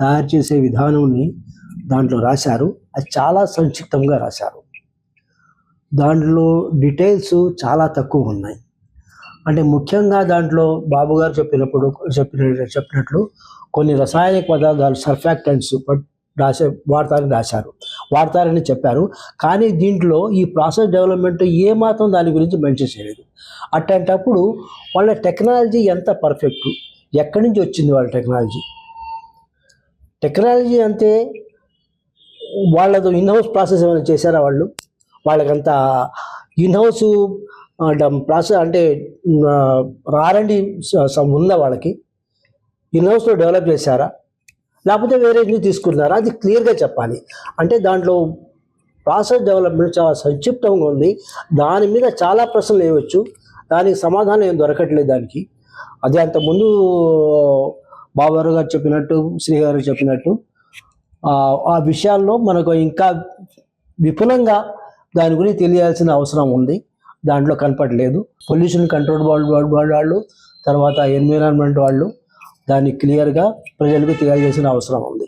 తయారు చేసే విధానాన్ని దాంట్లో రాశారు. అది చాలా సంక్షిప్తంగా రాశారు. దాంట్లో డీటెయిల్స్ చాలా తక్కువ ఉన్నాయి. అంటే ముఖ్యంగా దాంట్లో బాబు గారు చెప్పినట్లు కొన్ని రసాయనిక పదార్థాలు సర్ఫాక్టెంట్స్ వాడతారని చెప్పారు. కానీ దీంట్లో ఈ ప్రాసెస్ డెవలప్మెంట్ ఏమాత్రం దాని గురించి మెన్షన్ చేయలేదు. అట్లాంటప్పుడు వాళ్ళ టెక్నాలజీ ఎంత పర్ఫెక్ట్, ఎక్కడి నుంచి వచ్చింది వాళ్ళ టెక్నాలజీ అంటే వాళ్ళతో ఇన్హౌస్ ప్రాసెస్ ఏమైనా చేశారా? వాళ్ళకంత ఇన్హౌస్ ప్రాసెస్ అంటే రారండి ఉందా? వాళ్ళకి ఇన్హౌస్లో డెవలప్ చేశారా, లేకపోతే వేరే నుంచి తీసుకున్నారా? అది క్లియర్గా చెప్పాలి. అంటే దాంట్లో ప్రాసెస్ డెవలప్మెంట్ చాలా సంక్షిప్తంగా ఉంది. దాని మీద చాలా ప్రశ్నలు వేయవచ్చు, దానికి సమాధానం ఏం దొరకట్లేదు దానికి. అదే అంతకుముందు బాబు గారు చెప్పినట్టు, శ్రీ గారు చెప్పినట్టు ఆ విషయాల్లో మనకు ఇంకా విపులంగా దాని గురించి తెలియాల్సిన అవసరం ఉంది. దాంట్లో కనపడలేదు. పొల్యూషన్ కంట్రోల్ వాళ్ళు, తర్వాత ఎన్విరాన్మెంట్ వాళ్ళు దాన్ని క్లియర్గా ప్రజలకు తెలియజేసిన అవసరం ఉంది.